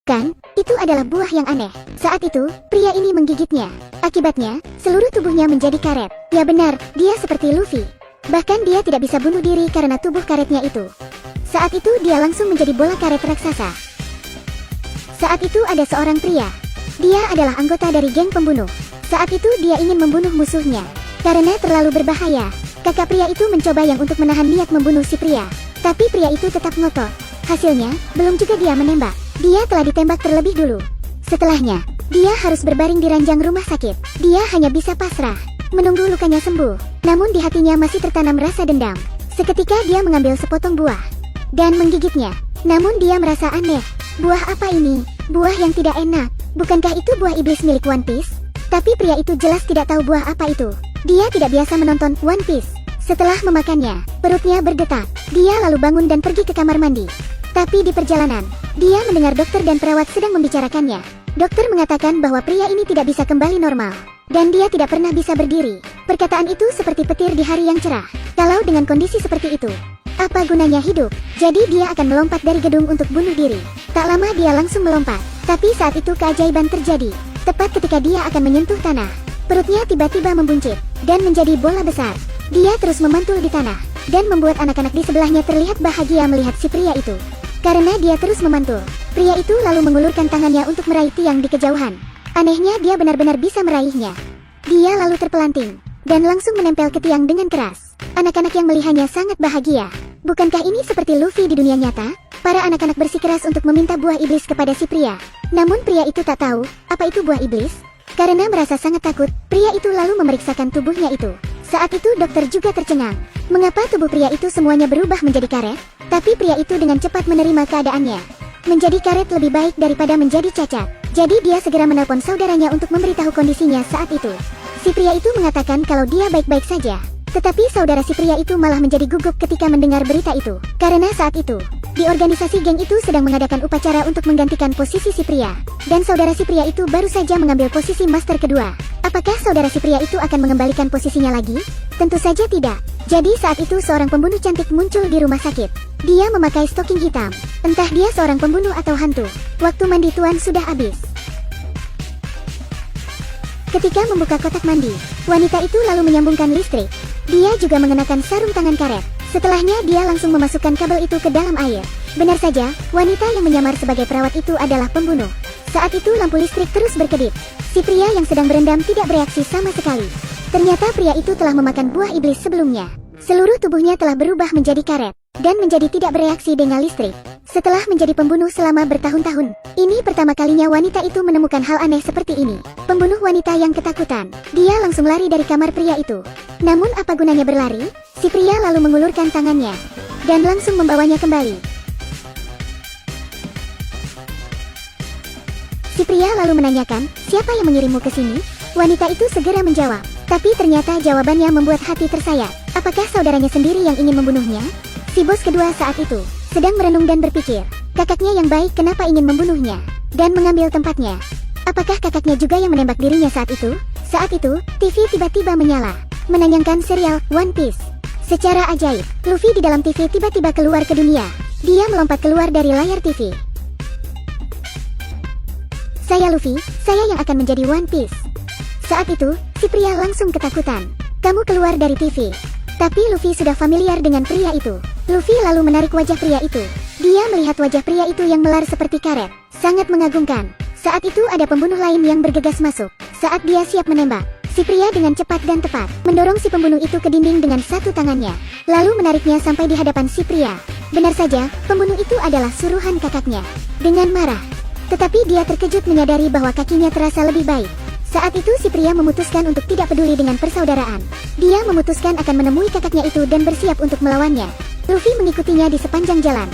Kan, itu adalah buah yang aneh. Saat itu, pria ini menggigitnya. Akibatnya, seluruh tubuhnya menjadi karet. Ya benar, dia seperti Luffy. Bahkan dia tidak bisa bunuh diri karena tubuh karetnya itu. Saat itu dia langsung menjadi bola karet raksasa. Saat itu ada seorang pria. Dia adalah anggota dari geng pembunuh. Saat itu dia ingin membunuh musuhnya. Karena terlalu berbahaya, kakak pria itu mencoba yang untuk menahan niat membunuh si pria. Tapi pria itu tetap ngotot. Hasilnya, belum juga dia menembak. Dia telah ditembak terlebih dulu. Setelahnya, dia harus berbaring di ranjang rumah sakit. Dia hanya bisa pasrah, menunggu lukanya sembuh. Namun di hatinya masih tertanam rasa dendam. Seketika dia mengambil sepotong buah dan menggigitnya. Namun dia merasa aneh. Buah apa ini? Buah yang tidak enak. Bukankah itu buah iblis milik One Piece? Tapi pria itu jelas tidak tahu buah apa itu. Dia tidak biasa menonton One Piece. Setelah memakannya, perutnya berdetak. Dia lalu bangun dan pergi ke kamar mandi. Tapi di perjalanan, dia mendengar dokter dan perawat sedang membicarakannya. Dokter mengatakan bahwa pria ini tidak bisa kembali normal, dan dia tidak pernah bisa berdiri. Perkataan itu seperti petir di hari yang cerah. Kalau dengan kondisi seperti itu, apa gunanya hidup? Jadi dia akan melompat dari gedung untuk bunuh diri. Tak lama dia langsung melompat. Tapi saat itu keajaiban terjadi. Tepat ketika dia akan menyentuh tanah, perutnya tiba-tiba membuncit dan menjadi bola besar. Dia terus memantul di tanah, dan membuat anak-anak di sebelahnya terlihat bahagia melihat si pria itu. Karena dia terus memantul, pria itu lalu mengulurkan tangannya untuk meraih tiang di kejauhan. Anehnya dia benar-benar bisa meraihnya. Dia lalu terpelanting, dan langsung menempel ke tiang dengan keras. Anak-anak yang melihatnya sangat bahagia. Bukankah ini seperti Luffy di dunia nyata? Para anak-anak bersikeras untuk meminta buah iblis kepada si pria. Namun pria itu tak tahu, apa itu buah iblis? Karena merasa sangat takut, pria itu lalu memeriksakan tubuhnya itu. Saat itu dokter juga tercengang. Mengapa tubuh pria itu semuanya berubah menjadi karet? Tapi pria itu dengan cepat menerima keadaannya. Menjadi karet lebih baik daripada menjadi cacat. Jadi dia segera menelpon saudaranya untuk memberitahu kondisinya saat itu. Si pria itu mengatakan kalau dia baik-baik saja. Tetapi saudara si pria itu malah menjadi gugup ketika mendengar berita itu. Karena saat itu, di organisasi geng itu sedang mengadakan upacara untuk menggantikan posisi si pria. Dan saudara si pria itu baru saja mengambil posisi master kedua. Apakah saudara si pria itu akan mengembalikan posisinya lagi? Tentu saja tidak. Jadi saat itu seorang pembunuh cantik muncul di rumah sakit. Dia memakai stoking hitam. Entah dia seorang pembunuh atau hantu. Waktu mandi tuan sudah habis. Ketika membuka kotak mandi, wanita itu lalu menyambungkan listrik. Dia juga mengenakan sarung tangan karet. Setelahnya dia langsung memasukkan kabel itu ke dalam air. Benar saja, wanita yang menyamar sebagai perawat itu adalah pembunuh. Saat itu lampu listrik terus berkedip. Si pria yang sedang berendam tidak bereaksi sama sekali. Ternyata pria itu telah memakan buah iblis sebelumnya. Seluruh tubuhnya telah berubah menjadi karet, dan menjadi tidak bereaksi dengan listrik. Setelah menjadi pembunuh selama bertahun-tahun, ini pertama kalinya wanita itu menemukan hal aneh seperti ini. Pembunuh wanita yang ketakutan. Dia langsung lari dari kamar pria itu. Namun apa gunanya berlari? Si pria lalu mengulurkan tangannya, dan langsung membawanya kembali. Si pria lalu menanyakan, siapa yang mengirimmu ke sini? Wanita itu segera menjawab. Tapi ternyata jawabannya membuat hati tersayat. Apakah saudaranya sendiri yang ingin membunuhnya? Si bos kedua saat itu sedang merenung dan berpikir, kakaknya yang baik kenapa ingin membunuhnya dan mengambil tempatnya? Apakah kakaknya juga yang menembak dirinya saat itu? Saat itu, TV tiba-tiba menyala, menayangkan serial One Piece. Secara ajaib, Luffy di dalam TV tiba-tiba keluar ke dunia. Dia melompat keluar dari layar TV. Saya Luffy, saya yang akan menjadi One Piece. Saat itu, si pria langsung ketakutan. Kamu keluar dari TV. Tapi Luffy sudah familiar dengan pria itu. Luffy lalu menarik wajah pria itu. Dia melihat wajah pria itu yang melar seperti karet. Sangat mengagumkan. Saat itu ada pembunuh lain yang bergegas masuk. Saat dia siap menembak, si pria dengan cepat dan tepat mendorong si pembunuh itu ke dinding dengan satu tangannya. Lalu menariknya sampai di hadapan si pria. Benar saja, pembunuh itu adalah suruhan kakaknya. Dengan marah. Tetapi dia terkejut menyadari bahwa kakinya terasa lebih baik. Saat itu si pria memutuskan untuk tidak peduli dengan persaudaraan. Dia memutuskan akan menemui kakaknya itu dan bersiap untuk melawannya. Luffy mengikutinya di sepanjang jalan.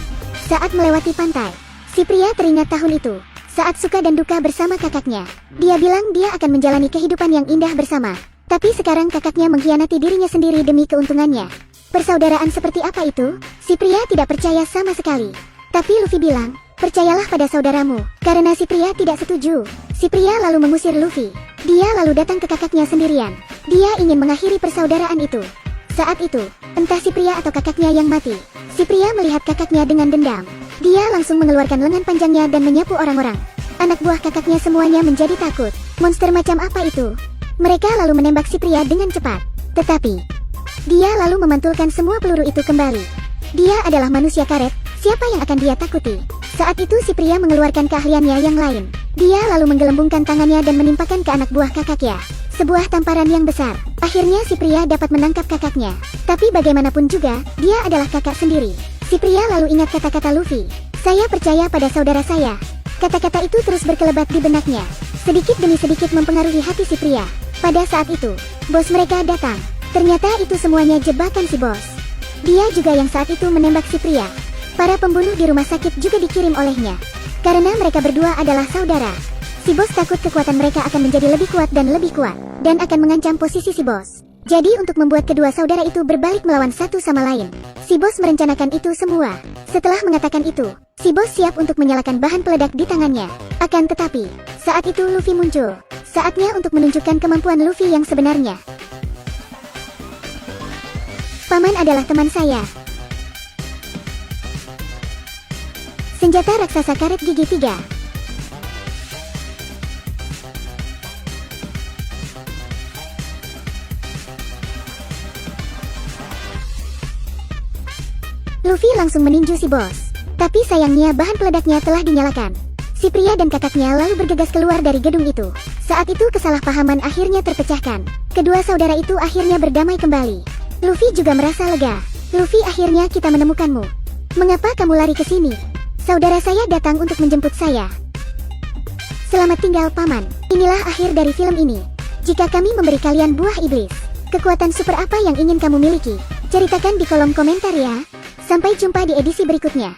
Saat melewati pantai, si pria teringat tahun itu. Saat suka dan duka bersama kakaknya. Dia bilang dia akan menjalani kehidupan yang indah bersama. Tapi sekarang kakaknya mengkhianati dirinya sendiri demi keuntungannya. Persaudaraan seperti apa itu? Si pria tidak percaya sama sekali. Tapi Luffy bilang, percayalah pada saudaramu. Karena si pria tidak setuju. Si pria lalu mengusir Luffy. Dia lalu datang ke kakaknya sendirian. Dia ingin mengakhiri persaudaraan itu. Saat itu, entah si pria atau kakaknya yang mati. Si pria melihat kakaknya dengan dendam. Dia langsung mengeluarkan lengan panjangnya dan menyapu orang-orang. Anak buah kakaknya semuanya menjadi takut. Monster macam apa itu? Mereka lalu menembak si pria dengan cepat. Tetapi, dia lalu memantulkan semua peluru itu kembali. Dia adalah manusia karet, siapa yang akan dia takuti? Saat itu si pria mengeluarkan keahliannya yang lain. Dia lalu menggelembungkan tangannya dan menimpakan ke anak buah kakaknya. Sebuah tamparan yang besar. Akhirnya si pria dapat menangkap kakaknya. Tapi bagaimanapun juga, dia adalah kakak sendiri. Si pria lalu ingat kata-kata Luffy. Saya percaya pada saudara saya. Kata-kata itu terus berkelebat di benaknya. Sedikit demi sedikit mempengaruhi hati si pria. Pada saat itu, bos mereka datang. Ternyata itu semuanya jebakan si bos. Dia juga yang saat itu menembak si pria. Para pembunuh di rumah sakit juga dikirim olehnya. Karena mereka berdua adalah saudara. Si bos takut kekuatan mereka akan menjadi lebih kuat dan lebih kuat, dan akan mengancam posisi si bos. Jadi untuk membuat kedua saudara itu berbalik melawan satu sama lain, si bos merencanakan itu semua. Setelah mengatakan itu, si bos siap untuk menyalakan bahan peledak di tangannya. Akan tetapi, saat itu Luffy muncul. Saatnya untuk menunjukkan kemampuan Luffy yang sebenarnya. Paman adalah teman saya. Senjata raksasa karet gigi 3. Luffy langsung meninju si bos. Tapi sayangnya bahan peledaknya telah dinyalakan. Si pria dan kakaknya lalu bergegas keluar dari gedung itu. Saat itu kesalahpahaman akhirnya terpecahkan. Kedua saudara itu akhirnya berdamai kembali. Luffy juga merasa lega. Luffy, akhirnya kita menemukanmu. Mengapa kamu lari ke sini? Saudara saya datang untuk menjemput saya. Selamat tinggal paman. Inilah akhir dari film ini. Jika kami memberi kalian buah iblis, kekuatan super apa yang ingin kamu miliki? Ceritakan di kolom komentar ya. Sampai jumpa di edisi berikutnya.